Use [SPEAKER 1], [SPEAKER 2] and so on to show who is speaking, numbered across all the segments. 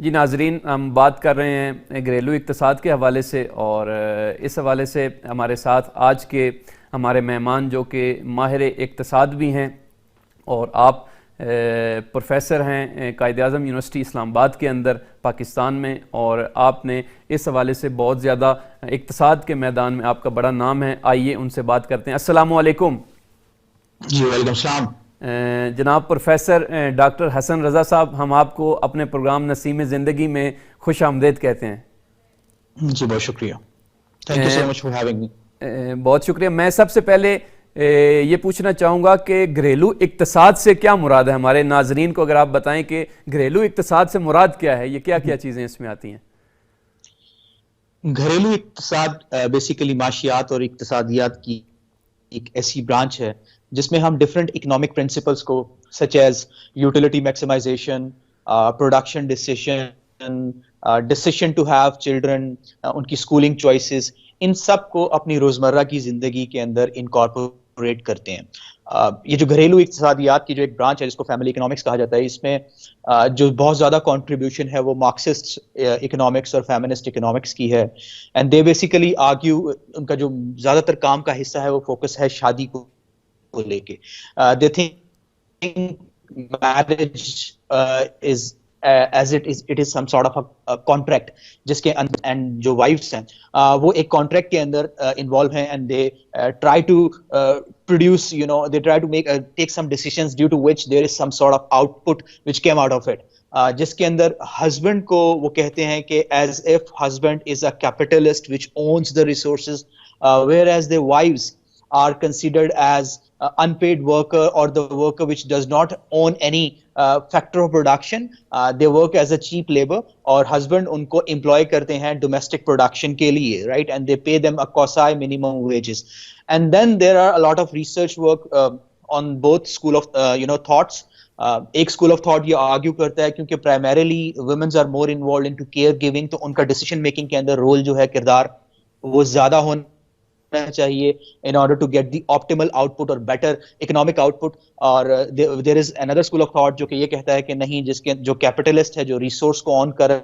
[SPEAKER 1] جی ناظرین، ہم بات کر رہے ہیں گھریلو اقتصاد کے حوالے سے، اور اس حوالے سے ہمارے ساتھ آج کے ہمارے مہمان جو کہ ماہر اقتصاد بھی ہیں اور آپ پروفیسر ہیں قائد اعظم یونیورسٹی اسلام آباد کے اندر پاکستان میں، اور آپ نے اس حوالے سے بہت زیادہ اقتصاد کے میدان میں آپ کا بڑا نام ہے. آئیے ان سے بات کرتے ہیں. السلام علیکم.
[SPEAKER 2] جی وعلیکم السلام.
[SPEAKER 1] جناب پروفیسر ڈاکٹر حسن رضا صاحب، ہم آپ کو اپنے پروگرام نسیم زندگی میں خوش آمدید کہتے ہیں.
[SPEAKER 2] جی بہت شکریہ. Thank you so much for having me.
[SPEAKER 1] بہت شکریہ. میں سب سے پہلے یہ پوچھنا چاہوں گا کہ گھریلو اقتصاد سے کیا مراد ہے؟ ہمارے ناظرین کو اگر آپ بتائیں کہ گھریلو اقتصاد سے مراد کیا ہے، یہ کیا کیا چیزیں اس میں آتی ہیں؟
[SPEAKER 2] گھریلو اقتصاد بیسیکلی معاشیات اور اقتصادیات کی ایک ایسی برانچ ہے جس میں ہم ڈفرینٹ اکنامک پرنسپلس کو such as utility maximisation, production decision to have children, ان کی اسکولنگ چوائسیز، ان سب کو اپنی روزمرہ کی زندگی کے اندر انکارپوریٹ کرتے ہیں. یہ جو گھریلو اقتصادیات کی جو ایک برانچ ہے جس کو فیملی اکنامکس کہا جاتا ہے، اس میں جو بہت زیادہ کنٹریبیوشن ہے وہ مارکسسٹ اکنامکس اور فیمنسٹ اکنامکس کی ہے. اینڈ دے بیسیکلی آرگیو، ان کا جو زیادہ تر کام کا حصہ ہے وہ فوکس ہے شادی کو لے کے. They think marriage is as it is some sort of a contract جس کے and جو وائفس ہیں وہ ایک کانٹریکٹ کے اندر انوالو ہیں and they try to produce, they try to take some decisions due to which there is some sort of output which came out of it. جس کے اندر ہسبینڈ کو وہ کہتے ہیں کہ as if husband is a capitalist which owns the resources, whereas the wives are considered as unpaid worker or the worker which does not own any factor of production. They work as a cheap labor, اور husband ان کو employ کرتے ہیں domestic production کے لیے, right? And they pay them a quasi minimum wages. And then there are a lot of research work on both school of thoughts. ایک school of thought یہ argue کرتا ہے کیونکہ primarily women are more involved into care giving، تو ان کا decision making کے اندر role جو ہے، کردار وہ زیادہ ہونا چاہیے in order to get the optimal output or better economic output. اور there is another school of thought جو کہ یہ کہتا ہے کہ نہیں، جس کے جو کیپٹلسٹ ہے، جو ریسورس کو آن کر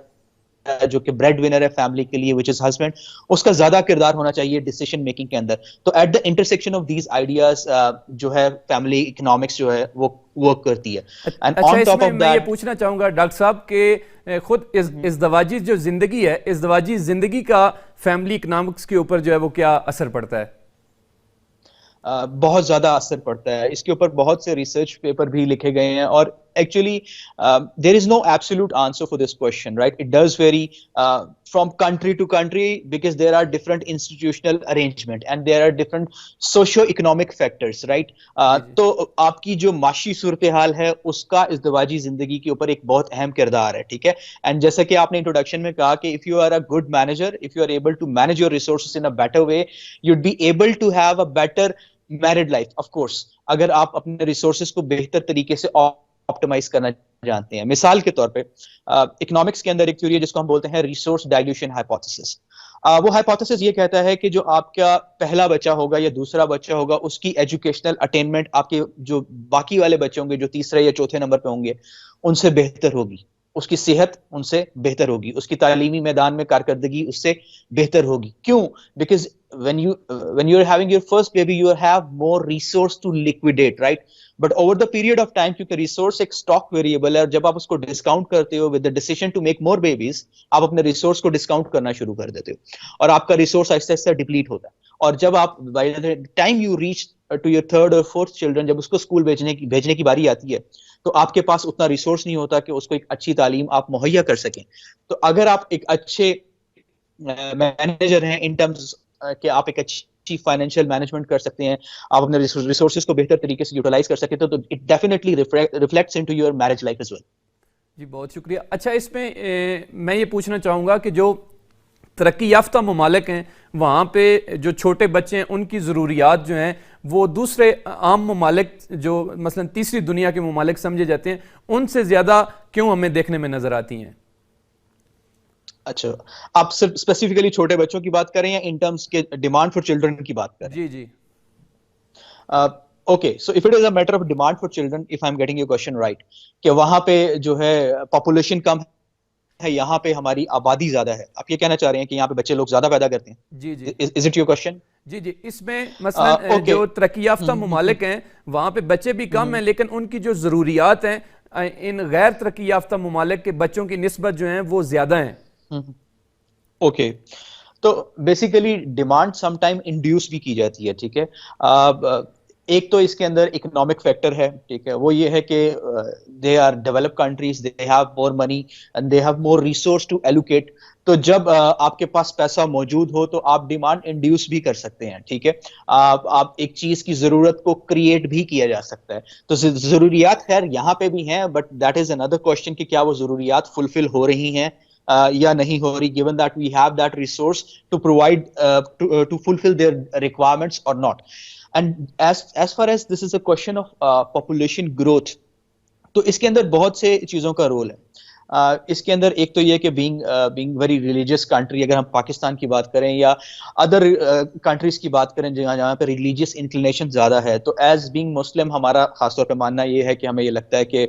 [SPEAKER 2] جو کہ بریڈ ونر ہے فیملی کے لیے which is husband، اس کا زیادہ کردار ہونا چاہیے ڈیسیشن میکنگ کے اندر. تو at the intersection of these ideas جو ہے فیملی اکنامکس جو ہے وہ ورک کرتی ہے.
[SPEAKER 1] اچھا، اس میں میں یہ پوچھنا چاہوں گا ڈاکٹر صاحب کہ خود ازدواجی جو زندگی ہے، ازدواجی زندگی کا فیملی اکنامکس کے اوپر جو ہے وہ کیا اثر پڑتا ہے؟
[SPEAKER 2] بہت زیادہ اثر پڑتا ہے. اس کے اوپر بہت سے ریسرچ پیپر بھی لکھے گئے ہیں، اور actually there is no absolute answer for this question, right? It does vary from country to country because there are different institutional arrangement and there are different socio economic factors, right? تو آپ کی جو معاشی صورتحال ہے اس کا ازدواجی زندگی کے اوپر ایک بہت اہم کردار ہے، ٹھیک ہے؟ اینڈ جیسا کہ آپ نے انٹروڈکشن میں کہا کہ if you are a good manager, if you are able to manage your resources in a better way, you'd be able to have a better married life. Of course اگر آپ اپنے ریسورسز کو بہتر طریقے سے آپٹیمائز کرنا جانتے ہیں. مثال کے طور پہ اکنامکس کے اندر ایک تھیوری ہے جس کو ہم بولتے ہیں ریسورس ڈائلیوشن ہائپوتھیسس. وہ ہائپوتھیسس یہ کہتا ہے کہ جو آپ کا پہلا بچہ ہوگا یا دوسرا بچہ ہوگا، اس کی ایجوکیشنل اٹینمنٹ آپ کے جو باقی والے بچے ہوں گے جو تیسرے یا چوتھے نمبر پہ ہوں گے ان سے بہتر ہوگی، اس کی صحت ان سے بہتر ہوگی، اس کی تعلیمی میدان میں کارکردگی اس سے بہتر ہوگی. کیوں؟ Because when you are having your first baby you have more resource to liquidate, right? But over the period of time کیونکہ ریسورس ایک اسٹاک ویریبل ہے، اور جب آپ اس کو ڈسکاؤنٹ کرتے ہو with the decision to make more babies، آپ اپنے ریسورس کو ڈسکاؤنٹ کرنا شروع کر دیتے ہو اور آپ کا ریسورس آہستہ آہستہ ڈپلیٹ ہوتا ہے. اور جب آپ by the time you reach to your third or fourth children، جب اس کو اسکول بھیجنے کی باری آتی ہے تو آپ کے پاس اتنا ریسورس نہیں ہوتا کہ اس کو ایک اچھی تعلیم آپ مہیا کر سکیں. تو اگر آپ ایک اچھے مینیجر ہیں ان ٹرمز کہ آپ ایک اچھی فائنینشیل مینجمنٹ کر سکتے ہیں، آپ اپنے ریسورسز کو بہتر طریقے سے یوٹیلائز کر سکتے ہیں، تو it definitely reflects into your marriage life as well.
[SPEAKER 1] جی بہت شکریہ. اچھا، اس میں میں یہ پوچھنا چاہوں گا کہ جو ترقی یافتہ ممالک ہیں وہاں پہ جو چھوٹے بچے ہیں ان کی ضروریات جو ہیں وہ دوسرے عام ممالک جو مثلا تیسری دنیا کے ممالک سمجھے جاتے ہیں ان سے زیادہ کیوں ہمیں دیکھنے میں نظر آتی ہیں؟
[SPEAKER 2] اچھا، آپ صرف اسپیسیفکلی چھوٹے بچوں کی بات کریں یا ان ٹرمز کے ڈیمانڈ فار چلڈرن کی بات کریں؟
[SPEAKER 1] جی جی.
[SPEAKER 2] Okay, so if it is a matter of demand for children, if I'm getting your question right, کہ وہاں پہ جو ہے پاپولیشن کم ہے یہاں پہ ہماری آبادی زیادہ ہے. آپ یہ کہنا چاہ رہے ہیں کہ یہاں پہ بچے لوگ زیادہ پیدا کرتے ہیں؟
[SPEAKER 1] جی جی
[SPEAKER 2] از اٹ یور کوشچن؟
[SPEAKER 1] جی جی اس میں مثلا جو ترقی یافتہ ممالک ہیں وہاں پہ بچے بھی کم ہیں، لیکن ان کی جو ضروریات ہیں ان غیر ترقی یافتہ ممالک کے بچوں کی نسبت جو ہیں وہ زیادہ ہیں.
[SPEAKER 2] اوکے، تو basically demand some time induce بھی کی جاتی ہے. ٹھیک ہے، ایک تو اس کے اندر اکنامک فیکٹر ہے. ٹھیک ہے، وہ یہ ہے کہ they are develop countries, they have more money and they have more resource to allocate. تو جب آپ کے پاس پیسہ موجود ہو تو آپ ڈیمانڈ انڈیوس بھی کر سکتے ہیں. ٹھیک ہے، آپ ایک چیز کی ضرورت کو کریٹ بھی کیا جا سکتا ہے. تو ضروریات خیر یہاں پہ بھی ہیں، but that is another question کہ کیا وہ ضروریات فلفل ہو رہی ہیں یا نہیں ہو رہی, given that we have that resource to provide to fulfill their requirements or not. And as far as this is a question of population growth, تو اس کے اندر بہت سے چیزوں کا رول ہے. اس کے اندر ایک تو یہ کہ being very religious country, اگر ہم پاکستان کی بات کریں یا ادر کنٹریز کی بات کریں جہاں پہ ریلیجیس انکلینیشن زیادہ ہے, تو ایز بینگ مسلم ہمارا خاص طور پہ ماننا یہ ہے کہ ہمیں یہ لگتا ہے کہ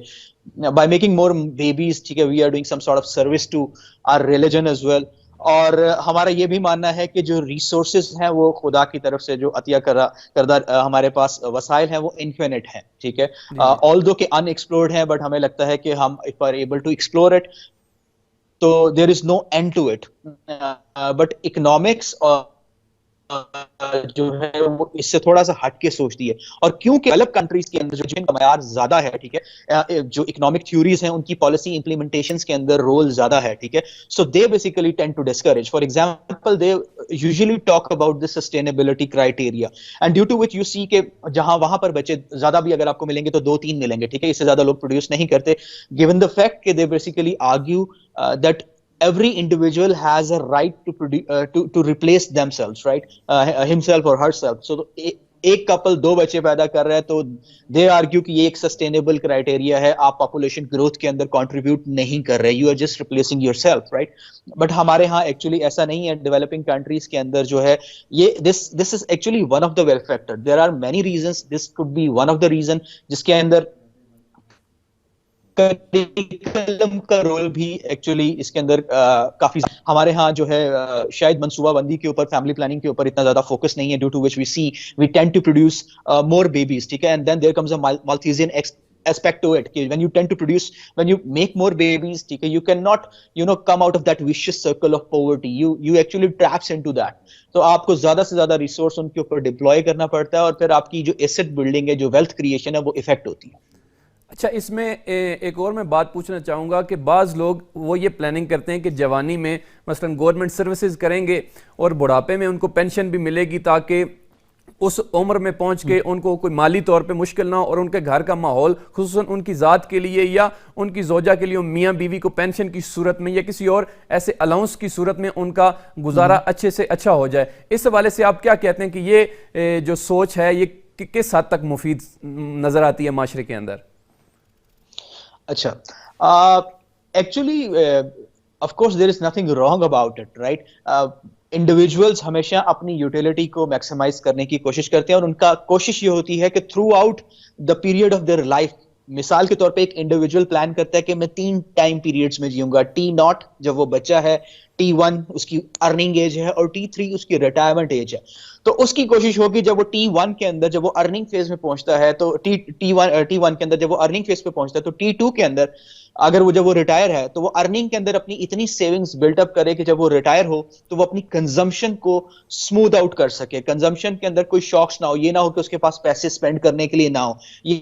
[SPEAKER 2] by making more babies, ٹھیک ہے, we are doing some sort of service to our religion as well. اور ہمارا یہ بھی ماننا ہے کہ جو ریسورسز ہیں وہ خدا کی طرف سے جو عطیہ کردہ ہمارے پاس وسائل ہیں وہ انفینٹ ہیں. ٹھیک ہے, although کہ ان ایکسپلورڈ ہیں, بٹ ہمیں لگتا ہے کہ ہم if we are able to explore it تو there is no end to it. but economics جو ہے وہ اس سے تھوڑا سا ہٹ کے سوچتی ہے, اور کیونکہ ڈیولپ کنٹریز کے اندر جن کا معیار زیادہ ہے, ٹھیک ہے, جو اکنامک تھیوریز ہیں ان کی پالیسی امپلیمنٹیشنز کے اندر رول زیادہ ہے. ٹھیک ہے, so they basically tend to discourage. For example they usually talk about this sustainability criteria, and due to which you see کہ جہاں وہاں پر بچے زیادہ بھی اگر آپ کو ملیں گے تو 2-3 ملیں گے. ٹھیک ہے, اس سے زیادہ لوگ پروڈیوس نہیں کرتے, given the fact کہ they basically argue that every individual has a right to replace themselves, right, himself or herself. So ایک کپل 2 بچے پیدا کر رہا ہے تو دے آرگیو کہ یہ ایک سسٹینیبل کرائٹیریا ہے, آپ پاپولیشن گروتھ کے اندر کنٹریبیوٹ نہیں کر رہے, you are just replacing yourself, right. But ہمارے ہاں ایکچولی ایسا نہیں ہے. ڈیولپنگ کنٹریز کے اندر جو ہے یہ this is actually one of the well factor. There are many reasons, this could be one of the reason جس کے اندر کریکلم کا رول بھی ایکچولی اس کے اندر کافی. ہمارے ہاں جو ہے شاید منصوبہ بندی کے اوپر, فیملی پلاننگ کے اوپر اتنا زیادہ فوکس نہیں ہے, due to which we tend to produce more babies. ٹھیک ہے, and then there comes a Malthusian aspect to it. When you tend to produce, when you make more babies, you cannot come out of that vicious circle of poverty. You actually traps into that. تو آپ کو زیادہ سے زیادہ resource in کے اوپر deploy کرنا پڑتا ہے, اور پھر آپ کی جو ایسٹ بلڈنگ ہے, جو ویلتھ کریشن ہے, وہ افیکٹ ہوتی ہے.
[SPEAKER 1] اچھا, اس میں ایک اور میں بات پوچھنا چاہوں گا کہ بعض لوگ وہ یہ پلاننگ کرتے ہیں کہ جوانی میں مثلا گورنمنٹ سروسز کریں گے اور بڑھاپے میں ان کو پینشن بھی ملے گی, تاکہ اس عمر میں پہنچ کے ان کو کوئی مالی طور پہ مشکل نہ ہو, اور ان کے گھر کا ماحول خصوصاً ان کی ذات کے لیے یا ان کی زوجہ کے لیے میاں بیوی کو پینشن کی صورت میں یا کسی اور ایسے الاؤنس کی صورت میں ان کا گزارا اچھے سے اچھا ہو جائے. اس حوالے سے آپ کیا کہتے ہیں کہ یہ جو سوچ ہے یہ کس حد تک مفید نظر آتی ہے معاشرے کے اندر؟
[SPEAKER 2] اچھا, actually of course there is nothing wrong about it, right. Individuals ہمیشہ اپنی یوٹیلٹی کو میکسیمائز کرنے کی کوشش کرتے ہیں, اور ان کا کوشش یہ ہوتی ہے کہ throughout the period of their life, مثال کے طور پہ ایک انڈیویجول پلان کرتا ہے کہ میں 3 ٹائم پیریڈز میں جیوں گا. T0 جب وہ بچہ ہے, T1 اس کی ارننگ ایج ہے, اور T3 اس کی ریٹائرمنٹ ایج ہے. تو اس کی کوشش ہوگی جب وہ T1 کے اندر جب وہ ارننگ فیز میں پہنچتا ہے, تو T1 کے اندر جب وہ ارننگ فیز پہ پہنچتا ہے, تو T2 کے اندر اگر وہ جب وہ ریٹائر ہے تو وہ ارننگ کے اندر اپنی اتنی سیونگز بلڈ اپ کرے کہ جب وہ ریٹائر ہو تو وہ اپنی کنزمپشن کو اسموتھ آؤٹ کر سکے. کنزمپشن کے اندر کوئی شاکس نہ ہو, یہ نہ ہو کہ اس کے پاس پیسے اسپینڈ کرنے کے لیے نہ ہو. یہ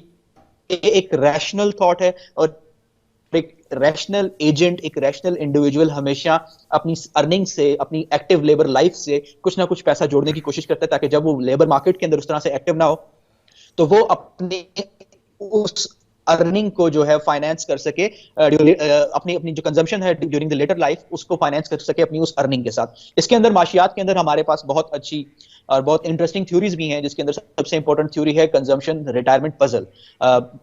[SPEAKER 2] ایک ریشنل تھاٹ ہے, اور ایک ریشنل ایجنٹ, ایک ریشنل انڈیویجول ہمیشہ اپنی ارننگ سے, اپنی ایکٹیو لیبر لائف سے کچھ نہ کچھ پیسہ جوڑنے کی کوشش کرتا ہے, تاکہ جب وہ لیبر مارکیٹ کے اندر اس طرح سے ایکٹیو نہ ہو تو وہ اپنے اس ارننگ کو جو ہے فائنانس کر سکے, اپنی جو کنزمپشن ہے ڈیورنگ دی لیٹر لائف اس کو فائنانس کر سکے اپنی اس ارننگ کے ساتھ. اس کے اندر معاشیات کے اندر ہمارے پاس بہت اچھی اور بہت انٹرسٹنگ تھیوریز بھی ہیں, جس کے اندر سب سے امپورٹنٹ تھیوری ہے کنزمپشن ریٹائرمنٹ پزل.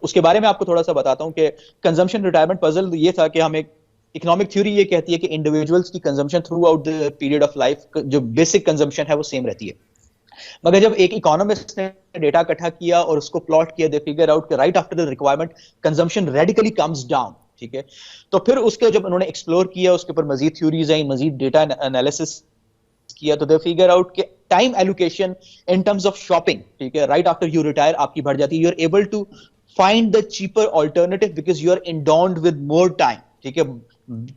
[SPEAKER 2] اس کے بارے میں آپ کو تھوڑا سا بتاتا ہوں کہ کنزمپشن ریٹائرمنٹ پزل یہ تھا کہ ہم ایک اکنامک تھیوری یہ کہتی ہے کہ انڈیویجولس کی consumption through out the period of life, جو بیسک کنزمپشن ہے وہ سیم رہتی ہے. مگر جب ایک اکانومسٹ نے ڈیٹا اکٹھا کیا اور اس کو پلاٹ کیا, دے فگر آؤٹ کہ right after the requirement consumption radically comes down. ٹھیک ہے. تو پھر اس کے جب انہوں نے ایکسپلور کیا, اس کے اوپر مزید تھیوریز آئیں, مزید ڈیٹا انالیسس کیا, تو دے فگر آؤٹ کہ time allocation in terms of shopping, ٹھیک ہے, رائٹ آفٹر یو ریٹائر آپ کی بڑھ جاتی ہے. You are able to find the cheaper alternative because you are endowed with more time, ٹھیک ہے,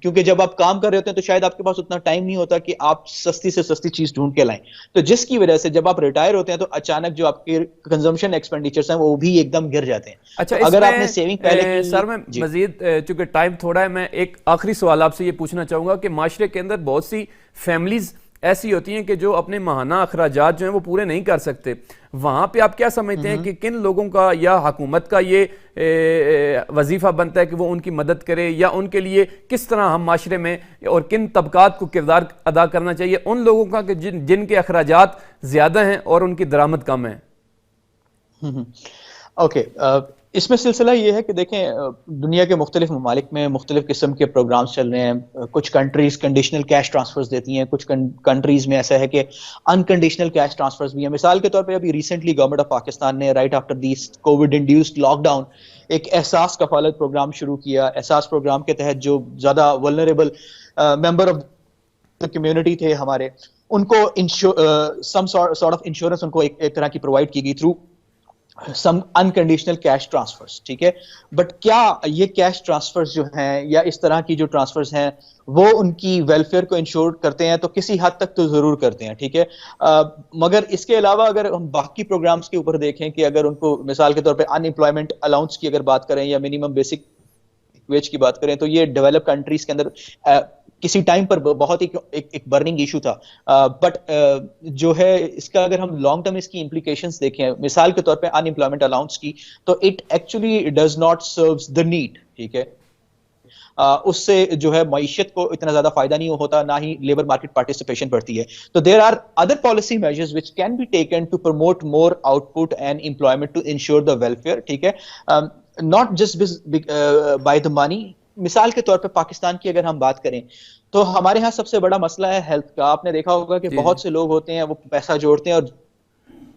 [SPEAKER 2] کیونکہ جب آپ کام کر رہے ہوتے ہیں تو شاید آپ کے پاس اتنا ٹائم نہیں ہوتا کہ آپ سستی سے سستی چیز ڈھونڈ کے لائیں. تو جس کی وجہ سے جب آپ ریٹائر ہوتے ہیں تو اچانک جو آپ کے کنزمپشن ایکسپینڈیچرز ہیں وہ بھی ایک دم گر جاتے ہیں.
[SPEAKER 1] اچھا,
[SPEAKER 2] اگر آپ نے سیونگ پہلے کی,
[SPEAKER 1] سر میں مزید چونکہ ٹائم تھوڑا ہے, میں ایک آخری سوال آپ سے یہ پوچھنا چاہوں گا کہ معاشرے کے اندر بہت سی فیملیز ایسی ہوتی ہیں کہ جو اپنے ماہانہ اخراجات جو ہیں وہ پورے نہیں کر سکتے. وہاں پہ آپ کیا سمجھتے ہیں کہ کن لوگوں کا یا حکومت کا یہ وظیفہ بنتا ہے کہ وہ ان کی مدد کرے, یا ان کے لیے کس طرح ہم معاشرے میں اور کن طبقات کو کردار ادا کرنا چاہیے ان لوگوں کا کہ جن کے اخراجات زیادہ ہیں اور ان کی درآمد کم ہے؟
[SPEAKER 2] اوکے, اس میں سلسلہ یہ ہے کہ دیکھیں دنیا کے مختلف ممالک میں مختلف قسم کے پروگرامز چل رہے ہیں. کچھ کنٹریز کنڈیشنل کیش ٹرانسفرز دیتی ہیں, کچھ کنٹریز میں ایسا ہے کہ انکنڈیشنل کیش ٹرانسفرز بھی ہیں. مثال کے طور پہ ابھی ریسنٹلی گورنمنٹ آف پاکستان نے right after this covid induced lockdown ایک احساس کفالت پروگرام شروع کیا. احساس پروگرام کے تحت جو زیادہ vulnerable member of the community تھے ہمارے, ان کو سم سارٹ آف انشورنس ان کو ایک طرح کی پرووائڈ کی گئی تھرو سم انکنڈیشنل کیش ٹرانسفرز, ٹھیک ہے. بٹ کیا یہ کیش ٹرانسفرز جو ہیں یا اس طرح کی جو ٹرانسفرز ہیں وہ ان کی ویلفیئر کو انشور کرتے ہیں؟ تو کسی حد تک تو ضرور کرتے ہیں, ٹھیک ہے. مگر اس کے علاوہ اگر ہم باقی پروگرامز کے اوپر دیکھیں کہ اگر ان کو مثال کے طور پہ ان امپلائمنٹ الاؤنس کی اگر بات کریں یا منیمم بیسک ویج کی بات کریں, تو یہ ڈیولپ کنٹریز کے اندر کسی ٹائم پر بہت ایک برننگ ایشو تھا. بٹ جو ہے اس کا اگر ہم لانگ ٹرم اس کی امپلیکیشنز دیکھیں, مثال کے طور پہ ان امپلائمنٹ الاؤنس کی, تو it actually does not serves the need, ٹھیک ہے. اس سے جو ہے معیشت کو اتنا زیادہ فائدہ نہیں ہوتا, نہ ہی لیبر مارکیٹ پارٹیسپیشن بڑھتی ہے. تو there are other policy measures which can be taken to promote more output and employment to ensure the welfare, ٹھیک ہے, not just by the money. مثال کے طور پہ پاکستان کی اگر ہم بات کریں تو ہمارے ہاں سب سے بڑا مسئلہ ہے ہیلتھ کا. آپ نے دیکھا ہوگا کہ بہت سے لوگ ہوتے ہیں وہ پیسہ جوڑتے ہیں اور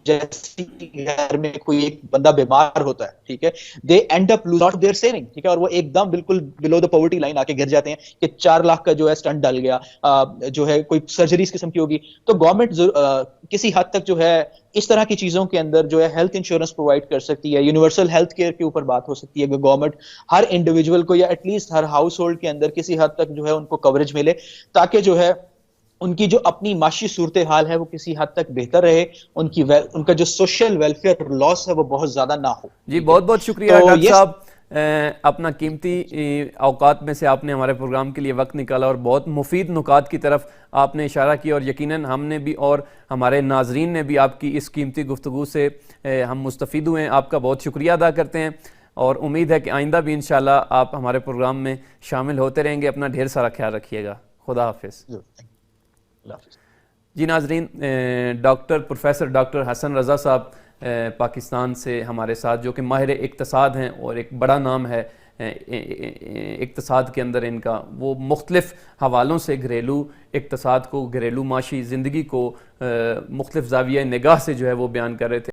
[SPEAKER 2] جیسے گھر میں کوئی ایک بندہ بیمار ہوتا ہے, ٹھیک ہے, they end up lose out their saving, ٹھیک ہے, اور وہ ایک دم بالکل بلو دا پاورٹی لائن آ کے گر جاتے ہیں کہ 4 لاکھ کا جو ہے اسٹنٹ ڈل گیا, جو ہے کوئی سرجری اس قسم کی ہوگی. تو گورنمنٹ کسی حد تک جو ہے اس طرح کی چیزوں کے اندر جو ہے ہیلتھ انشورنس پرووائڈ کر سکتی ہے. یونیورسل ہیلتھ کیئر کے اوپر بات ہو سکتی ہے کہ گورنمنٹ ہر انڈیویجول کو یا ایٹ لیسٹ ہر ہاؤس ہولڈ کے اندر کسی حد تک جو ہے ان کو کوریج ملے, تاکہ جو ہے ان کی جو اپنی معاشی صورتحال ہے وہ کسی حد تک بہتر رہے, ان کا جو سوشل ویلفیئر لاس ہے وہ بہت زیادہ نہ ہو.
[SPEAKER 1] جی بہت بہت شکریہ ڈاکٹر صاحب, اپنا قیمتی اوقات میں سے آپ نے ہمارے پروگرام کے لیے وقت نکالا اور بہت مفید نکات کی طرف آپ نے اشارہ کیا, اور یقیناً ہم نے بھی اور ہمارے ناظرین نے بھی آپ کی اس قیمتی گفتگو سے ہم مستفید ہوئے ہیں. آپ کا بہت شکریہ ادا کرتے ہیں اور امید ہے کہ آئندہ بھی انشاءاللہ آپ ہمارے پروگرام میں شامل ہوتے رہیں گے. اپنا ڈھیر سارا خیال رکھیے گا. خدا حافظ. جی ناظرین, پروفیسر ڈاکٹر حسن رضا صاحب پاکستان سے ہمارے ساتھ, جو کہ ماہر اقتصاد ہیں اور ایک بڑا نام ہے اقتصاد کے اندر ان کا. وہ مختلف حوالوں سے گھریلو اقتصاد کو, گھریلو معاشی زندگی کو مختلف زاویہ نگاہ سے جو ہے وہ بیان کر رہے تھے.